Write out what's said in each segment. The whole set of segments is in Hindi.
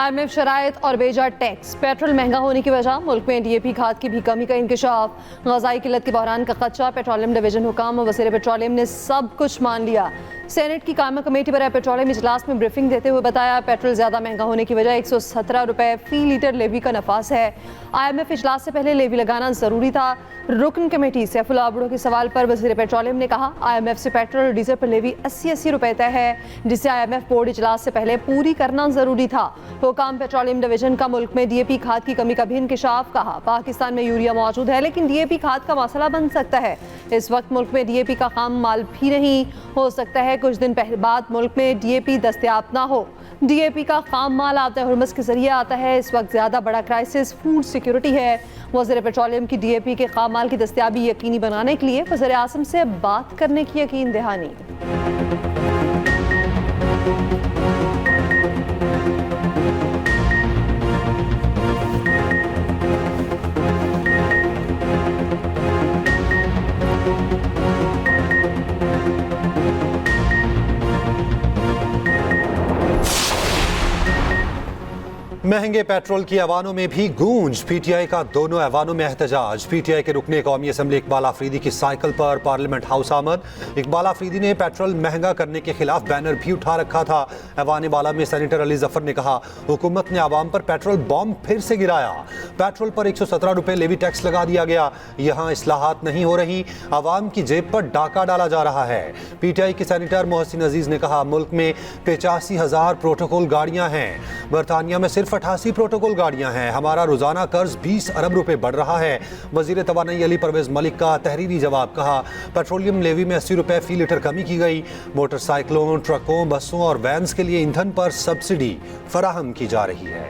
IMF शराइत और बेजा टैक्स, पेट्रोल महंगा होने की वजह, मुल्क में DAP खाद की भी कमी का इंकशाफ, ग़ज़ाई किल्लत के बहरान का खदशा, पेट्रोलियम डिवीजन हुकाम और वज़ीर पेट्रोलियम ने सब कुछ मान लिया। सेनेट की कायमा कमेटी पर पेट्रोलियम इजलास में ब्रीफिंग देते हुए बताया, पेट्रोल ज़्यादा महंगा होने की वजह 117 रुपये फ़ी लीटर लेवी का नफास है। IMF इजलास से पहले लेवी लगाना ज़रूरी था। रुकन कमेटी सैफुल्लाह अबड़ो के सवाल पर वज़ीर पेट्रोलियम ने कहा, IMF से पेट्रोल और डीजल पर लेवी 80-80 रुपये तय है, जिसे IMF बोर्ड इजलास से पहले पूरी करना ज़रूरी था। हुकाम पेट्रोलियम डिवीजन का मुल्क में DAP खाद की कमी का भी इंकशाफ, कहा पाकिस्तान में यूरिया मौजूद है लेकिन DAP खाद का मसला बन सकता है। इस वक्त मुल्क में DAP का खाम माल भी नहीं, हो सकता है कुछ दिन बाद मुल्क में DAP दस्तयाब ना हो। DAP का खाम माल आता हुर्मुज़ के जरिए आता है। इस वक्त ज़्यादा बड़ा क्राइसिस फूड सिक्योरिटी है। वज़ीर पेट्रोलियम की DAP के खाम माल की दस्तयाबी यकीनी बनाने के लिए वज़ीर आज़म से बात करने की यकीन दहानी। महंगे पेट्रोल की ऐवानों में भी गूंज, PTI का दोनों ऐवानों में एहतजाज। PTI के रुकने कौमी असम्बली इकबाल आफरीदी की साइकिल पर पार्लियामेंट हाउस आमद। इकबाल आफरीदी ने पेट्रोल महंगा करने के खिलाफ बैनर भी उठा रखा था। ऐवान बाला में सेनेटर अली जफर ने कहा, हुकूमत ने आवाम पर पेट्रोल बॉम्ब फिर से गिराया। पेट्रोल पर 117 रुपये लेवी टैक्स लगा दिया गया। यहाँ इस्लाहात नहीं हो रही, आवाम की जेब पर डाका डाला जा रहा है। PTI के सेनेटर मोहसिन अजीज ने कहा, मुल्क में 85,000 प्रोटोकॉल गाड़ियां हैं, बरतानिया में सिर्फ 88 प्रोटोकॉल गाड़ियां हैं। हमारा रोजाना कर्ज 20 अरब रुपए बढ़ रहा है। वजीर तवानाई अली परवेज मलिक का तहरीरी जवाब, कहा पेट्रोलियम लेवी में 80 रुपए फी लीटर कमी की गई। मोटरसाइकिलों, ट्रकों, बसों और वैन्स के लिए ईंधन पर सब्सिडी फराहम की जा रही है।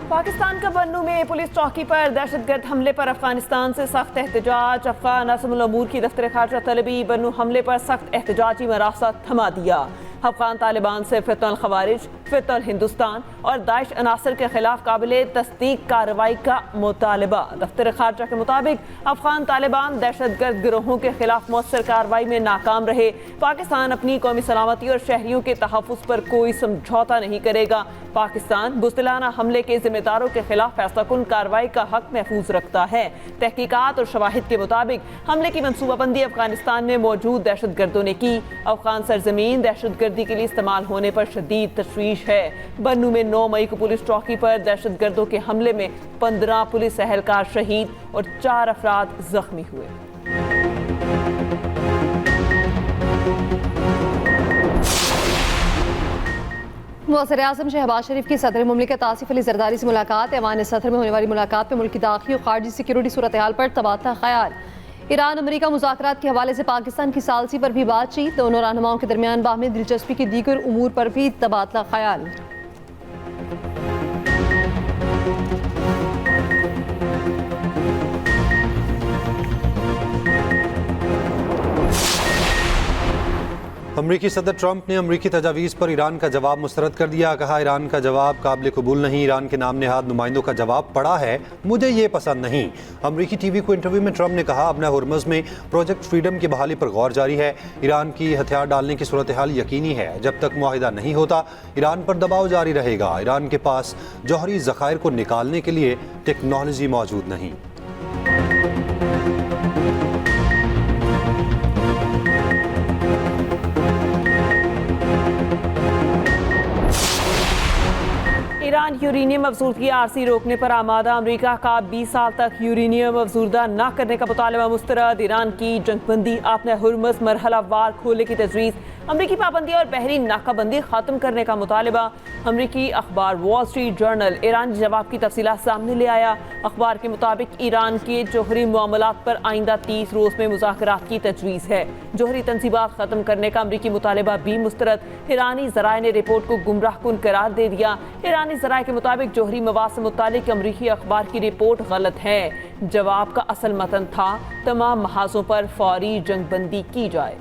पाकिस्तान का बन्नू में पुलिस चौकी पर दहशतगर्द हमले पर अफगानिस्तान से सख्त एहतजाज। अफगान असमुल अमूर की दफ्तर खारजा तलबी बन्नू हमले पर सख्त एहतजाजी मरासा थमा दिया। अफगान तालिबान से फितुल खवारिज, फितुल हिंदुस्तान और दाइश अनासर के खिलाफ काबिले तस्दीक कार्रवाई का मुतालबा। दफ्तर खारजा के मुताबिक अफगान तालिबान दहशतगर्द गिरोहों के खिलाफ मौसर कार्रवाई में नाकाम रहे। पाकिस्तान अपनी कौमी सलामती और शहरियों के तहफ़्फ़ुज़ पर कोई समझौता नहीं करेगा। पाकिस्तान बुज़दिलाना हमले के जिम्मेदारों के खिलाफ फैसलाकुन कार्रवाई का हक महफूज रखता है। तहकीकात और शवाहिद के मुताबिक हमले की मनसूबाबंदी अफगानिस्तान में मौजूद दहशतगर्दों ने की। अफगान सरजमीन दहशतगर्दी के लिए इस्तेमाल होने पर शदीद तशवीश है। बन्नू में 9 मई को पुलिस चौकी पर दहशतगर्दों के हमले में 15 पुलिस एहलकार शहीद और 4 अफराद जख्मी हुए। वज़ीर आज़म शहबाज शरीफ की सदर मुमलिकत आसिफ अली जरदारी से मुलाकात। ऐवान सदर में होने वाली मुलाकात में मुल्क की दाखिली और खारजी सिक्योरिटी सूरत हाल पर तबादला ख्याल। ईरान अमेरिका मुज़ाकरात के हवाले से पाकिस्तान की सालसी पर भी बातचीत। दोनों रहनुमाओं के दरमियान बाहमी दिलचस्पी की दीगर उमूर पर भी तबादला ख्याल। अमरीकी सदर ट्रंप ने अमरीकी तजावीज़ पर ईरान का जवाब मुस्तरद कर दिया। कहा, ईरान का जवाब काबिल कबूल नहीं। ईरान के नाम नेहाद नुमाइंदों का जवाब पड़ा है, मुझे ये पसंद नहीं। अमरीकी टीवी को इंटरव्यू में ट्रंप ने कहा, अपना हुर्मुज़ में प्रोजेक्ट फ्रीडम की बहाली पर गौर जारी है। ईरान की हथियार डालने की सूरत हाल यकीनी है। जब तक मुआहिदा नहीं होता ईरान पर दबाव जारी रहेगा। ईरान के पास जौहरी ज़खायर को निकालने के लिए टेक्नोलॉजी मौजूद नहीं। ईरान यूरेनियम अफजूदगी आरसी रोकने पर आमादा। अमेरिका का 20 साल तक यूरेनियम अफजूदा न करने का मुतालबा मुस्तरद। ईरान की जंगबंदी अपने हुर्मुज़ मरहला वार खोलने की तजवीज़। अमरीकी पाबंदी और बहरी नाकाबंदी खत्म करने का मुतालबा। अमरीकी अखबार वॉल स्ट्रीट जर्नल ईरान जवाब की तफसीलात सामने ले आया। अखबार के मुताबिक ईरान के जौहरी मामलात पर आइंदा 30 रोज़ में मुज़ाकरात की तजवीज़ है। जौहरी तनसीबात खत्म करने का अमरीकी मुतालबा भी मुस्तरद। ईरानी ज़राए ने रिपोर्ट को गुमराह कुन करार दे दिया। ईरानी ज़राए के मुताबिक जौहरी मवाद से मुतालिक अमरीकी अखबार की रिपोर्ट गलत है। जवाब का असल मतन था, तमाम महाजों पर फौरी जंगबंदी की जाए।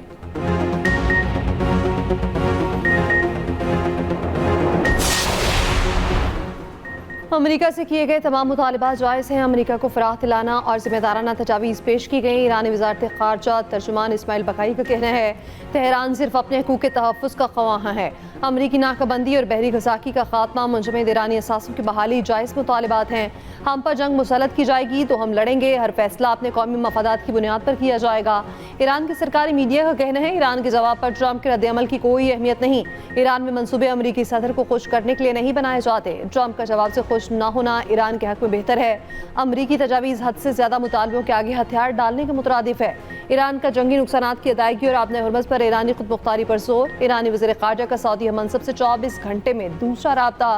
अमेरिका से किए गए तमाम मुतालबात जायज़ हैं। अमेरिका को फराह दिलाना और जिम्मेदाराना तजावीज़ पेश की गई। ईरानी वज़ारत ख़ारजा तर्जुमान इस्माइल बकाई का कहना है तेहरान सिर्फ अपने हकूक़ के तहफ़्फ़ुज़ का ख़वाह है। अमरीकी नाकाबंदी और बहरी गज़ाकी का खात्मा, मुंजमद ईरानी असासों की बहाली जायज़ मुतालबात हैं। हम पर जंग मुसल्लत की जाएगी तो हम लड़ेंगे। हर फैसला अपने कौमी मफादात की बुनियाद पर किया जाएगा। ईरान के सरकारी मीडिया का कहना है ईरान के जवाब पर ट्रंप के रद्द-ए-अमल की कोई अहमियत नहीं। ईरान में मंसूबे अमरीकी सदर को खुश करने के लिए नहीं बनाए जाते। ट्रंप का जवाब से खुश न होना ईरान के हक में बेहतर है। अमरीकी तजावीज़ हद से ज्यादा मुतालबों के आगे हथियार डालने के मुतरादिफ है। ईरान का जंगी नुकसानात की अदायगी और आबने हुर्मज़ पर ईरानी खुद मुख्तारी पर जोर। ईरानी वज़ीर ख़ारजा का सऊदी मनसब से 24 घंटे में दूसरा राब्ता।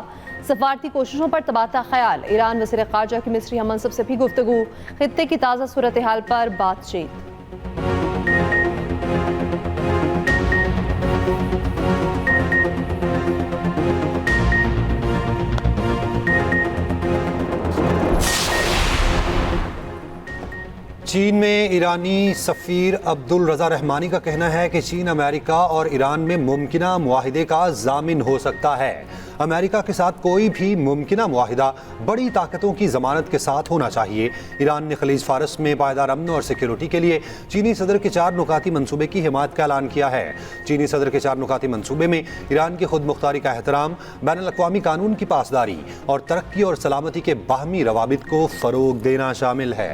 सफारती कोशिशों पर तबादला ख्याल। ईरान वज़ीर ख़ारजा की मिस्री मनसब से भी गुफ्तगू। खित्ते की ताज़ा सूरत हाल पर बातचीत। चीन में ईरानी सफ़ीर अब्दुल रज़ा रहमानी का कहना है कि चीन अमेरिका और ईरान में मुमकिना मुआहिदे का ज़ामिन हो सकता है। अमेरिका के साथ कोई भी मुमकिना मुआहिदा बड़ी ताकतों की ज़मानत के साथ होना चाहिए। ईरान ने खलीज फारस में पायदार अमन और सिक्योरिटी के लिए चीनी सदर के 4 नुकाती मंसूबे की हिमायत का ऐलान किया है। चीनी सदर के 4 नुकाती मंसूबे में ईरान की खुद मुख्तारी का एहतराम, बैनुल-अक़वामी कानून की पासदारी और तरक्की और सलामती के बाहमी रवाबित को फ़रोग देना शामिल है।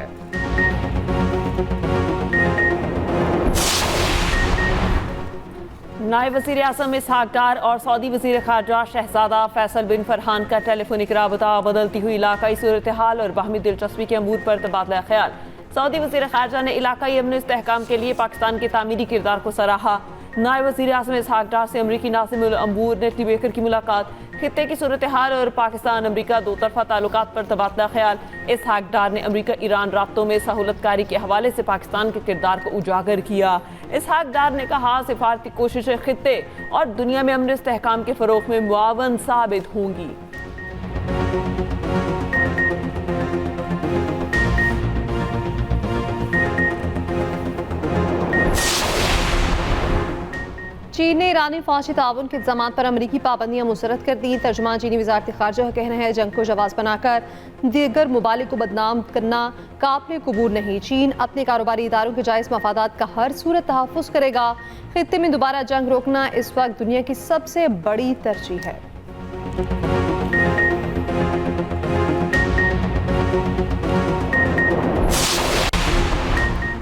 नायब वज़ीर आज़म इसहाक़ डार और सऊदी वज़ीर ख़ारजा शहज़ादा फैसल बिन फरहान का टेलीफोनिक राबता, बदलती हुई इलाकाई सूरत हाल और बाहमी दिलचस्पी के अमूर पर तबादला ख्याल। सऊदी वज़ीर ख़ारजा ने इलाकाई अमन इस्तेहकाम के लिए पाकिस्तान के तामीरी किरदार को सराहा। नायब वज़ीर आज़म इसहाक़ डार से अमरीकी नाज़िमुल अंबूर नेटली बेकर की मुलाकात। खित्ते की सूरत हाल और पाकिस्तान अमरीका दो तरफ़ा ताल्लुकात पर तबादला ख्याल। इसहाक़ डार ने अमरीका ईरान राब्तों में सहूलतकारी के हवाले से पाकिस्तान के किरदार को उजागर किया। इसहाक़ डार ने कहा सिफारती कोशिशें खित्ते और दुनिया में अमन इस्तेहकाम के फ़रोग़ में मुआवन साबित होंगी। चीन ने ईरानी फौजी ताउन के इल्ज़ामात पर अमरीकी पाबंदियां मुस्तरद कर दी। तर्जुमान चीनी वज़ारत ख़ारजा का कहना है जंग को जवाज़ बनाकर दीगर मुमालिक को बदनाम करना काबिल कबूल नहीं। चीन अपने कारोबारी इदारों के जायज़ मफादात का हर सूरत तहफ़्फ़ुज़ करेगा। खित्ते में दोबारा जंग रोकना इस वक्त दुनिया की सबसे बड़ी तरजीह है।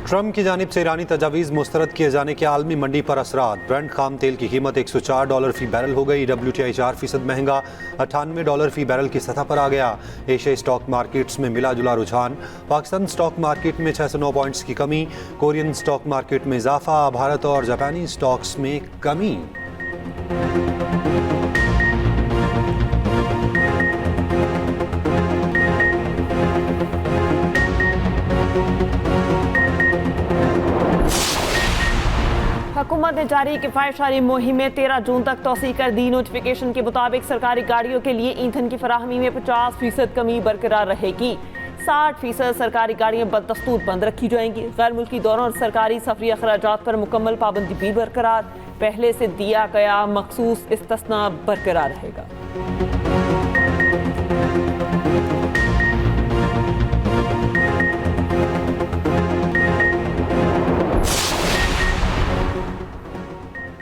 ट्रंप की जानिब से ईरानी तजावीज़ मुस्तरद किए जाने के आलमी मंडी पर असरात। ब्रेंट खाम तेल की कीमत $104 फ़ी बैरल हो गई। WTI 4% महंगा $98 फ़ी बैरल की सतह पर आ गया। एशियाई स्टॉक मार्केट्स में मिला जुला रुझान। पाकिस्तान स्टॉक मार्केट में 609 पॉइंट्स की कमी। कोरियन स्टॉक मार्केट में इजाफा। भारत और जापानी स्टॉक्स में कमी। हुकूमत ने जारी किफ़ायतशारी मुहिम में 13 जून तक तोसी कर दी। नोटिफिकेशन के मुताबिक सरकारी गाड़ियों के लिए ईंधन की फराहमी में 50% कमी बरकरार रहेगी। 60% सरकारी गाड़ियाँ बदस्तूर बंद रखी जाएंगी। गैर मुल्की दौरों और सरकारी सफरी अखराजात पर मुकम्मल पाबंदी भी बरकरार। पहले से दिया गया मखसूस इस्तिस्ना बरकरार रहेगा।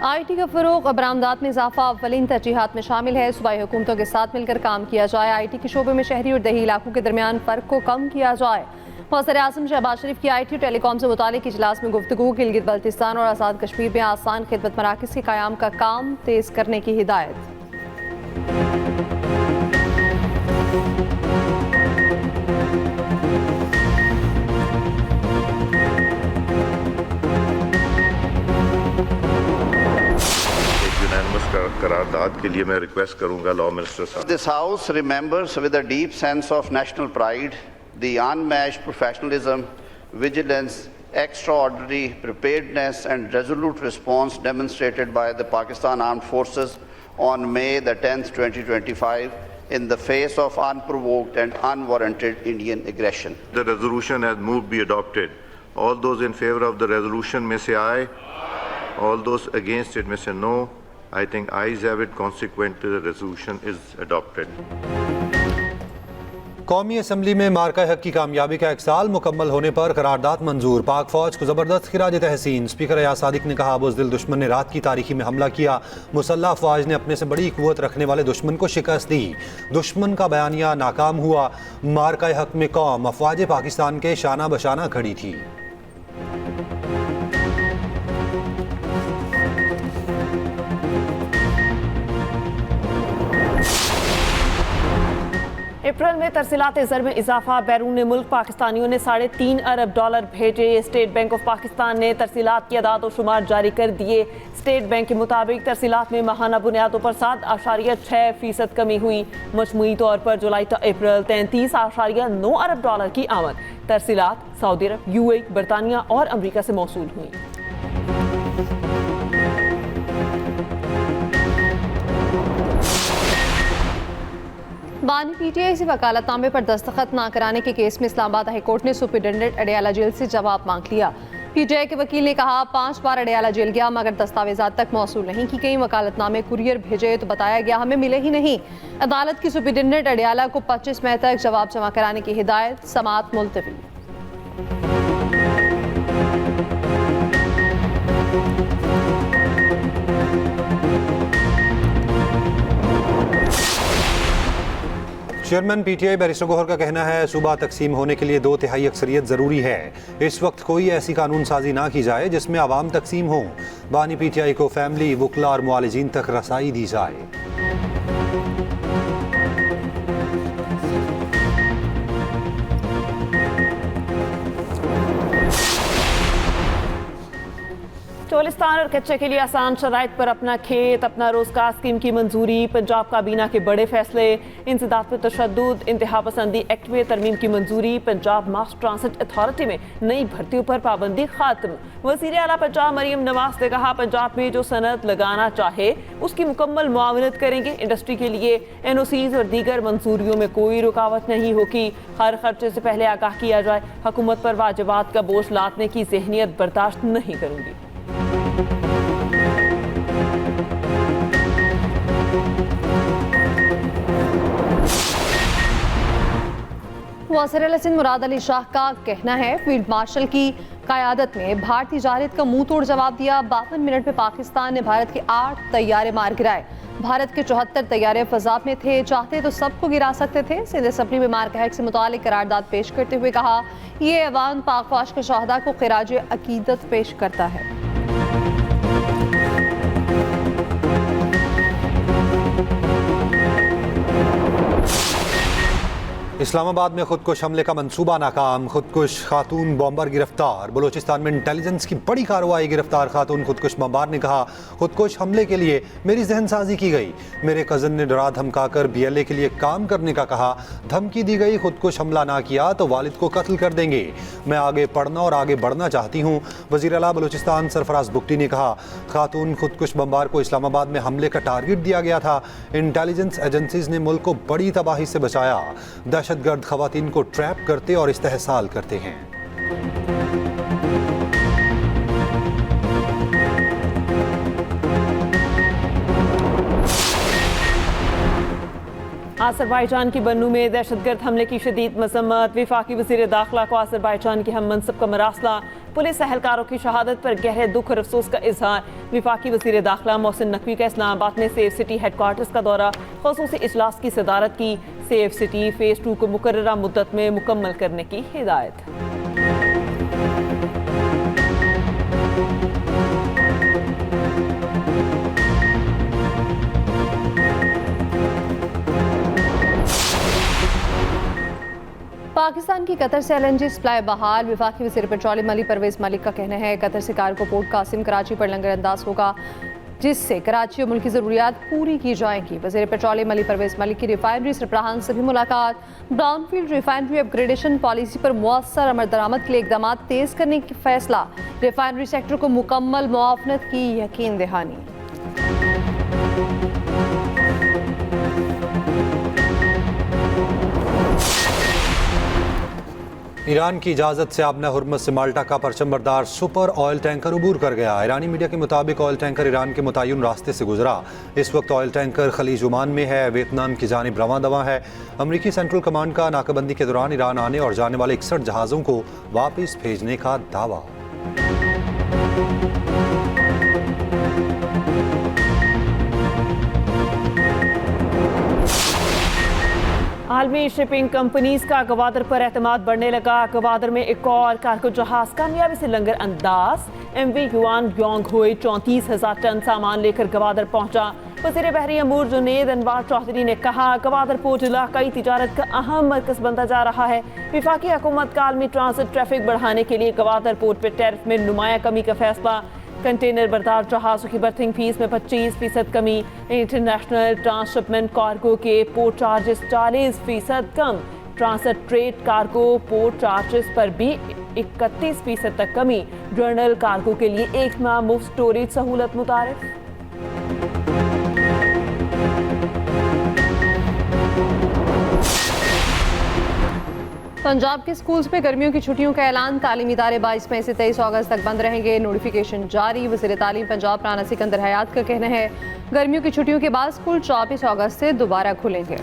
IT का फ़रोग़, बरामदात में इजाफा अव्वलीन तरजीहात में शामिल है। सूबाई हुकूमतों के साथ मिलकर काम किया जाए। IT के शोबे में शहरी और देही इलाकों के दरमियान फ़र्क को कम किया जाए। वज़ीर आज़म शहबाज शरीफ की IT टेलीकॉम से मुतालिक इजलास में गुफ्तगू। गिलगित बल्तिस्तान और आज़ाद कश्मीर में आसान खिदमत मराकज़ के क़याम का काम तेज़ करने की हिदायत। करारदाद के लिए मैं रिक्वेस्ट करूंगा लॉ मिनिस्टर साहब। This House remembers with a deep sense of national pride the unmatched professionalism, vigilance, extraordinary preparedness and resolute response demonstrated by the Pakistan Armed Forces on May the 10th, 2025 in the face of unprovoked and unwarranted Indian aggression. The resolution has moved be adopted. All those in favor of the resolution may say aye. All those against it may say no. I think ayes have it. Consequently, the resolution is adopted. कौमी असम्बली में मार्का हक की कामयाबी का 1 साल मुकम्मल होने पर करारदाद मंजूर। पाक फौज को जबरदस्त खिराज तहसीन। स्पीकर अयाज सादिक ने कहा, बुज़दिल दुश्मन ने रात की तारीखी में हमला किया। मुसल्लह अफवाज ने अपने से बड़ी कुव्वत रखने वाले दुश्मन को शिकस्त दी। दुश्मन का बयानिया नाकाम हुआ। मार्का हक में कौम अफवाज पाकिस्तान के शाना बशाना खड़ी थी। अप्रैल में तरसीलात ज़र में इजाफा। बैरून मुल्क पाकिस्तानियों ने $3.5 अरब भेजे। स्टेट बैंक ऑफ पाकिस्तान ने तरसीलात की अदाद व शुमार जारी कर दिए। स्टेट बैंक के मुताबिक तरसीलात में माहाना बुनियादों पर 7.6% कमी हुई। मजमूई तौर पर जुलाई to अप्रैल $33.9 अरब की आमद तरसीलात सऊदी अरब, UAE, बरतानिया और अमरीका से मौसूल हुई। बानी PTI से वकालतनामे पर दस्तखत ना कराने के केस में इस्लामाबाद हाई कोर्ट ने सुपरिटेंडेंट अडयाला जेल से जवाब मांग लिया। PTI के वकील ने कहा, 5 बार अडयाला जेल गया मगर दस्तावेजात तक मौसूल नहीं की गई। वकालतनामे कुरियर भेजे तो बताया गया हमें मिले ही नहीं। अदालत की सुपरिटेंडेंट अडयाला को 25 मई तक जवाब जमा कराने की हिदायत। समाअत मुलतवी। चेयरमैन PTI बैरिस्टर गौहर का कहना है, सूबा तकसीम होने के लिए 2/3 अक्सरियत ज़रूरी है। इस वक्त कोई ऐसी कानून साजी ना की जाए जिसमें आवाम तकसीम हो। बानी PTI को फैमिली, वकला और मुआलिजीन तक रसाई दी जाए। चोलिस्तान और कच्चे के लिए आसान शराइत पर अपना खेत अपना रोजगार स्कीम की मंजूरी। पंजाब काबीना के बड़े फैसले। इंसदाद पर तशद्दुद, इंतहा पसंदी एक्ट में तरमीम की मंजूरी। पंजाब मास ट्रांसिट अथॉरिटी में नई भर्तियों पर पाबंदी खात्म। वज़ीर आला पंजाब मरियम नवाज ने कहा, पंजाब में जो सनत लगाना चाहे उसकी मुकम्मल मुआवनत करेंगे। इंडस्ट्री के लिए NOCs और दीगर मंजूरियों में कोई रुकावट नहीं होगी। हर खर्चे से पहले आगाह किया जाए। हुकूमत पर वाजिबात का बोझ लादने की जहनीत बर्दाश्त नहीं करूंगी। वज़ीर-ए-आला सिंध मुराद अली शाह का कहना है, फील्ड मार्शल की क़यादत में भारतीय जारिद का मुंह तोड़ जवाब दिया। 52 मिनट में पाकिस्तान ने भारत के 8 तैयारे मार गिराए। भारत के 74 तैयारे फजा में थे। चाहते तो सबको गिरा सकते थे। सिंध असम्बली में मार्का हक से मुतालिक करारदाद पेश करते हुए कहा, ये ऐवान पाक फौज के शहदा को खिराज अकीदत पेश करता है। इस्लामाबाद में खुदकुश हमले का मंसूबा नाकाम। खुदकुश खातून बॉम्बर गिरफ्तार। बलोचिस्तान में इंटेलिजेंस की बड़ी कार्रवाई। गिरफ्तार खातून खुदकुश बम्बार ने कहा, खुदकुश हमले के लिए मेरी जहनसाजी की गई। मेरे कज़न ने डरा धमकाकर BLA के लिए काम करने का कहा। धमकी दी गई, खुदकुश हमला ना किया तो वालिद को कत्ल कर देंगे। मैं आगे पढ़ना और आगे बढ़ना चाहती हूँ। वज़ीर आला बलोचिस्तान सरफराज बुगटी ने कहा, खातून खुदकुश बम्बार को इस्लामाबाद में हमले का टारगेट दिया गया था। इंटेलिजेंस एजेंसीज ने मुल्क को बड़ी तबाही से बचाया। दहशतगर्द खवातीन को ट्रैप करते और इस्तेहसाल करते हैं। आज़रबाईजान की बन्नू में दहशतगर्द हमले की शदीद मजम्मत। वफाकी वज़ीर दाखिला को आज़रबाईजान के हम मनसब का मरासला। पुलिस एहलकारों की शहादत पर गहरे दुख और अफसोस का इजहार। वफाकी वज़ीर दाखिला मोहसिन नकवी का इस्लामाबाद में सेफ सिटी हेडक्वार्टर्स का दौरा। ख़ुसूसी इजलास की सदारत की। सेफ सिटी फ़ेज़ 2 को मुकर्ररा मुद्दत में मुकम्मल करने की हिदायत। पाकिस्तान की कतर से LNG सप्लाई बहाल। वफाकी वज़ीर पेट्रोलियम अली परवेज़ मलिक का कहना है, कतर से कार को पोर्ट कासिम कराची पर लंगर अंदाज होगा जिससे कराची और मुल्क की ज़रूरियात पूरी की जाएंगी। वज़ीर पेट्रोलियम अली परवेज़ मलिक की रिफाइनरी सरबराहान से भी मुलाकात। ब्राउनफील्ड रिफाइनरी अपग्रेडेशन पॉलिसी पर मुअस्सर अमल दरामद के लिए इक़दाम तेज़ करने की फैसला। रिफाइनरी सेक्टर को मुकम्मल मुआवनत की यकीन दहानी। ईरान की इजाज़त से आबना हुर्मुज़ से माल्टा का परचमबरदार सुपर ऑयल टैंकर अबूर कर गया। ईरानी मीडिया के मुताबिक ऑयल टैंकर ईरान के मुतय्यन रास्ते से गुजरा। इस वक्त ऑयल टैंकर खलीज ओमान में है, वियतनाम की जानिब रवां दवा है। अमरीकी सेंट्रल कमांड का नाकाबंदी के दौरान ईरान आने और जाने वाले 61 जहाज़ों को वापस भेजने का दावा। आलमी शिपिंग कंपनीज का गवादर पर एतमाद बढ़ने लगा। गवादर में एक और कार्गो जहाज कामयाबी से लंगर अंदाज MV युआन योंग हुई 34,000 टन सामान लेकर गवादर पहुंचा। वज़ीर बहरी अमूर जुनेद अनवार चौधरी ने कहा, गवादर पोर्ट इलाकाई तिजारत का अहम मरकज बनता जा रहा है। विफाकी हुकूमत का आलमी ट्रांसिट ट्रैफिक बढ़ाने के लिए गवादर पोर्ट पर टैरिफ में नुमाया कमी का फैसला। कंटेनर बरदार जहाज़ों की बर्थिंग फीस में 25% कमी। इंटरनेशनल ट्रांसशिपमेंट कार्गो के पोर्ट चार्जेस 40% कम। Transit trade cargo port charges पर भी 31% तक कमी। जर्नल कार्गो के लिए एक माह मुफ्त स्टोरेज सहूलत मुतारिफ। पंजाब के स्कूल्स में गर्मियों की छुट्टियों का ऐलान। तालीमी इदारे 22 मई से 23 अगस्त तक बंद रहेंगे। नोटिफिकेशन जारी। वज़ीर तालीम पंजाब राना सिकंदर हयात का कहना है, गर्मियों की छुट्टियों के बाद स्कूल 24 अगस्त से दोबारा खुलेंगे।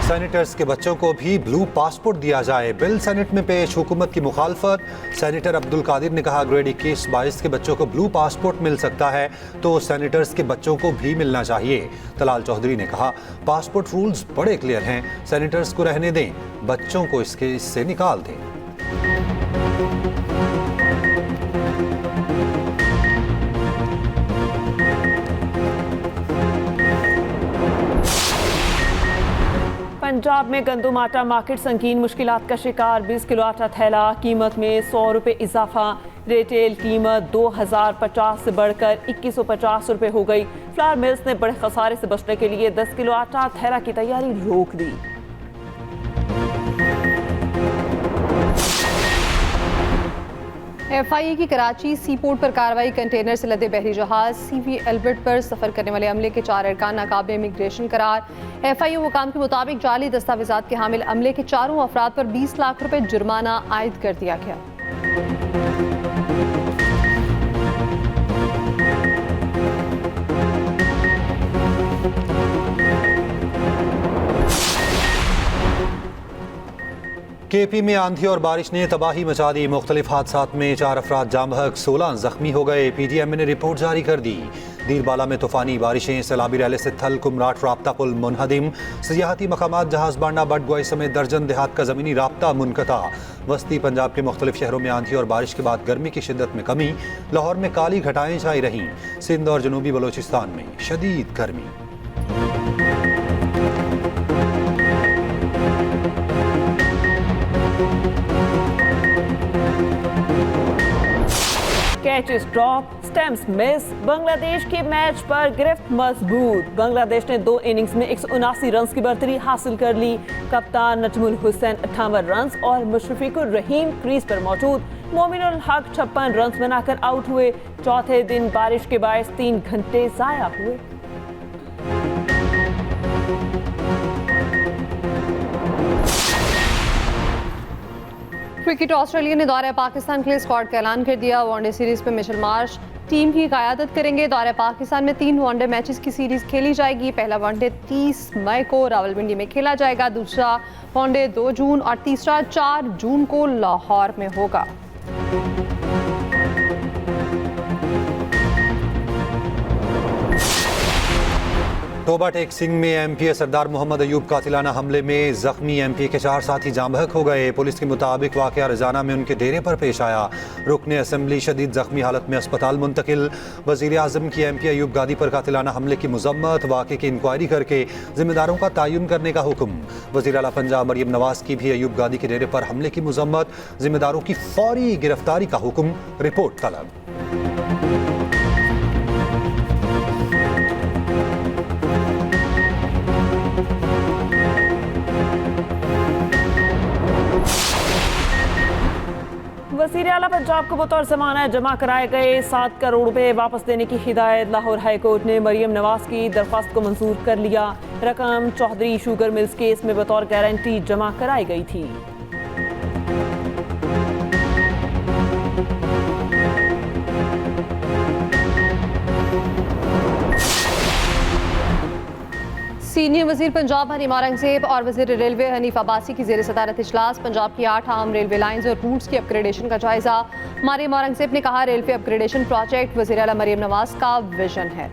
सेनेटर्स के बच्चों को भी ब्लू पासपोर्ट दिया जाए। बिल सेनेट में पेश, हुकूमत की मुखालफत। सेनेटर अब्दुल कादिर ने कहा, ग्रेड 21-22 के बच्चों को ब्लू पासपोर्ट मिल सकता है तो सेनेटर्स के बच्चों को भी मिलना चाहिए। तलाल चौधरी ने कहा, पासपोर्ट रूल्स बड़े क्लियर हैं, सेनेटर्स को रहने दें, बच्चों को इससे निकाल दें। पंजाब में गंदुम आटा मार्केट संगीन मुश्किलात का शिकार। 20 किलो आटा थैला कीमत में 100 रुपये इजाफा। रिटेल कीमत 2050 से बढ़कर 2150 रुपये हो गई। फ्लावर मिल्स ने बड़े खसारे से बचने के लिए 10 किलो आटा थैला की तैयारी रोक दी। FIA की कराची सी पोर्ट पर कार्रवाई। कंटेनर से लदे बहरी जहाज CV एल्बर्ट पर सफर करने वाले अमले के 4 अरकान नाकाबिल इमिग्रेशन करार। FIA हुकाम के मुताबिक जाली दस्तावेजात के हामिल अमले के 4 अफराद पर 20 लाख रुपए जुर्माना आयद कर दिया गया। KP में आंधी और बारिश ने तबाही मचा दी। मुख्तलिफ हादसात में 4 अफराद जाम बहक, 16 जख्मी हो गए। PTM ने रिपोर्ट जारी कर दी। दीरबाला में तूफानी बारिशें, सैलाबी रैले से थल कुमराट राब्ता पुल मुनहदिम। सियाहती मकामात जहाज बांडा बटगोई समेत दर्जन देहात का ज़मीनी राब्ता मुनक़ता। वस्ती पंजाब के मुख्तलिफ शहरों में आंधी और बारिश के बाद गर्मी की शिद्दत में कमी। लाहौर में काली घटाएं छाई रहीं। सिंध और जनूबी बलोचिस्तान में शदीद गर्मी। Catches drop, stamps miss. Bangladesh के मैच पर गिरफ्त मजबूत। बांग्लादेश ने 2 इनिंग्स में 179 रन की बर्तरी हासिल कर ली। कप्तान नजमुल हुसैन 58 रन और मुशफिकुर रहीम क्रीज पर मौजूद। मोमिनुल हक 56 रन बनाकर आउट हुए। चौथे दिन बारिश के बायस 3 घंटे जाया हुए। क्रिकेट ऑस्ट्रेलिया ने दौरे पाकिस्तान के लिए स्क्वाड का ऐलान कर दिया। वनडे सीरीज में मिशेल मार्श टीम की क़यादत करेंगे। दौरे पाकिस्तान में 3 वनडे मैचेस की सीरीज खेली जाएगी। पहला वनडे 30 मई को रावलपिंडी में खेला जाएगा। दूसरा वनडे 2 जून और तीसरा 4 जून को लाहौर में होगा। तोबा टेक सिंह में MPA सरदार मोहम्मद अयूब कातिलाना हमले में जख्मी MPA के 4 साथी जाम बहक हो गए। पुलिस के मुताबिक वाक़या रजाना में उनके डेरे पर पेश आया। रुकने असम्बली शदीद जख्मी हालत में अस्पताल मुंतकिल। वज़ीर आज़म की MPA अयूब गादी पर कातिलाना हमले की मजम्मत। वाक़े की इंक्वायरी करके जिम्मेदारों का तयन करने का हुक्म। वज़ीर आला पंजाब मरियम नवाज की भी अयूब गादी के डेरे पर हमले की मजम्मत। जिम्मेदारों की फौरी गिरफ्तारी का हुक्म। रिपोर्ट तलब। वज़ीर आला पंजाब को बतौर ज़मानत जमा कराए गए 7 करोड़ रुपए वापस देने की हिदायत। लाहौर हाई कोर्ट ने मरियम नवाज की दरख्वास्त को मंजूर कर लिया। रकम चौधरी शुगर मिल्स केस में बतौर गारंटी जमा कराई गई थी। सीनियर वजीर पंजाब हनीम औरंगजेब और वजीर रेलवे हनीफ अब्बासी की जेर सदारत इजलास। पंजाब की 8 अहम रेलवे लाइन्स और रूट्स की अपग्रेडेशन का जायजा। मरियम औरंगजेब ने कहा रेलवे अपग्रेडेशन प्रोजेक्ट वजीर आला मरियम नवाज का विजन है।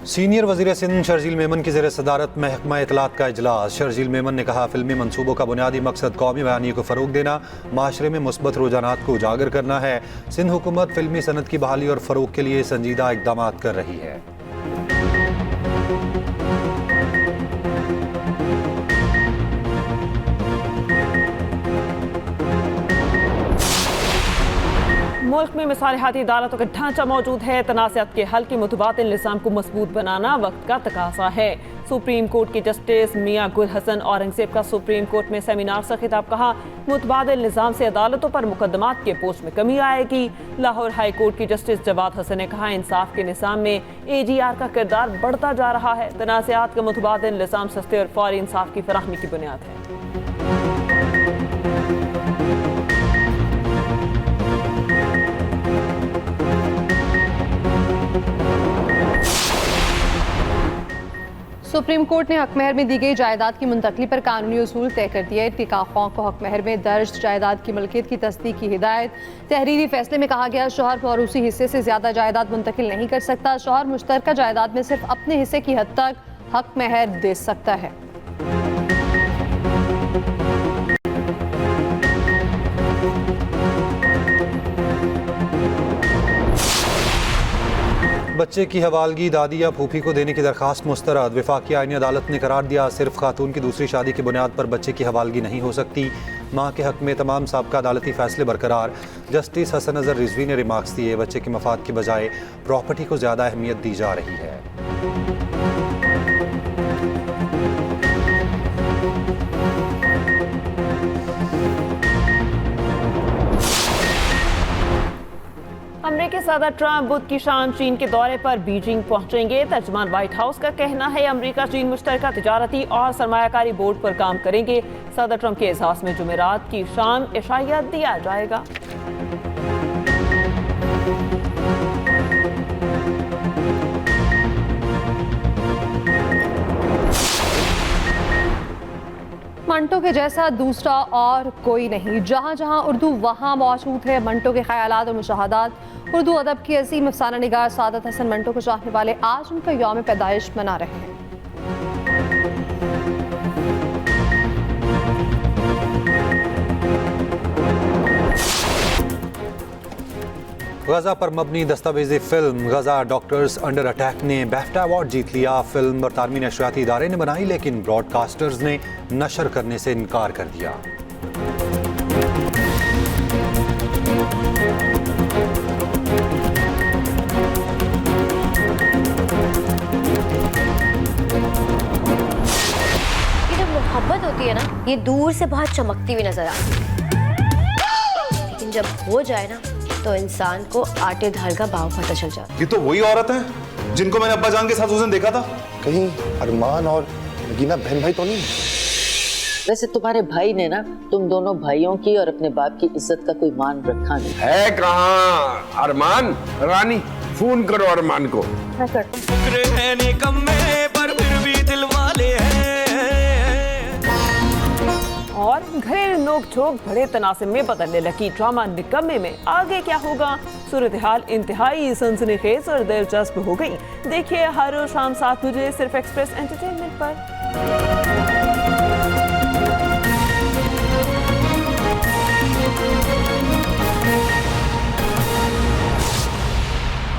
सीनियर वजीर सिंध शर्जील मेमन की ज़ेर सदारत महकमा इतलात का इजलास। शर्जील मेमन ने कहा फिल्मी मनसूबों का बुनियादी मकसद कौमी बयानी को फ़रोग देना, माशरे में मुस्बत रुझानात को उजागर करना है। सिंध हुकूमत फिल्मी सनत की बहाली और फ़रोग के लिए संजीदा इक़दाम कर रही है। मुल्क में मिसालियाती अदालतों का ढांचा मौजूद है। तनाज़ात के हल के मुतबादिल निज़ाम को मजबूत बनाना वक्त का तकाज़ा है। सुप्रीम कोर्ट के जस्टिस मियां गुल हसन औरंगजेब का सुप्रीम कोर्ट में सेमिनार से खिताब। कहा मुतबादिल निज़ाम से अदालतों पर मुकदमात के बोझ में कमी आएगी। लाहौर हाई कोर्ट के जस्टिस जवाद हसन ने कहा इंसाफ के निज़ाम में AGR का किरदार बढ़ता जा रहा है। तनाज़ात का मुतबादिल निज़ाम सस्ते और फौरी इंसाफ की फराहमी की बुनियाद है। सुप्रीम कोर्ट ने हक महर में दी गई जायदाद की मुंतकली पर कानूनी उसूल तय कर दिए। टिकाखों को हक महर में दर्ज जायदाद की मलकियत की तस्दीक की हिदायत। तहरीरी फैसले में कहा गया शौहर मौरूसी हिस्से से ज्यादा जायदाद मुंतकिल नहीं कर सकता। शौहर मुश्तरका जायदाद में सिर्फ अपने हिस्से की हद तक हक महर दे सकता है। बच्चे की हवालगी दादी या फूफी को देने की दरखास्त मुस्तरद। वफाकी आईनी अदालत ने करार दिया सिर्फ खातून की दूसरी शादी की बुनियाद पर बच्चे की हवालगी नहीं हो सकती। माँ के हक में तमाम साबका अदालती फैसले बरकरार। जस्टिस हसन नज़र रिजवी ने रिमार्क्स दिए बच्चे के मफाद की बजाय प्रॉपर्टी को ज़्यादा अहमियत दी जा रही है। अमेरिकी सदर ट्रंप बुध की शाम चीन के दौरे पर बीजिंग पहुंचेंगे। तर्जमान व्हाइट हाउस का कहना है अमेरिका चीन मुश्तरका तिजारती और सरमायाकारी बोर्ड पर काम करेंगे। सदर ट्रंप के एहसास में जुमेरात की शाम इशाया दिया जाएगा। मंटो के जैसा दूसरा और कोई नहीं। जहाँ जहाँ उर्दू वहाँ मौजूद है मंटो के ख्यालात और मुशाहदात। उर्दू अदब की अजीम अफसाना निगार सादत हसन मंटो को चाहने वाले आज उनका यौम पैदाइश मना रहे हैं। गजा पर मबनी दस्तावेजी फिल्म गजा डॉक्टर्स अंडर अटैक ने बैफ्टा अवार्ड जीत लिया। फिल्म बरतानवी नशरियाती इदारे ने बनाई लेकिन ब्रॉडकास्टर्स ने नशर करने से इनकार कर दिया। ये जब मोहब्बत होती है ना ये दूर से बहुत चमकती हुई नजर आती है, लेकिन जब हो जाए ना तो इंसान को आटे धार का भाव पता चल जाता है। ये तो वही औरत है जिनको मैंने अब्बा जान के साथ उस दिन देखा था। कहीं अरमान और नगीना बहन भाई तो नहीं? वैसे तुम्हारे भाई ने ना तुम दोनों भाइयों की और अपने बाप की इज्जत का कोई मान रखा नहीं है। कहाँ अरमान? रानी फोन करो अरमान को। मैं करता और घरेलू नोक-झोंक बड़े तनासिब में बदलने लगी। ड्रामा निकम्मे में आगे क्या होगा? सूरत हाल इंतहाई सनसनीखेज और दिलचस्प हो गई। देखिए हर रोज शाम 7 बजे सिर्फ एक्सप्रेस एंटरटेनमेंट पर।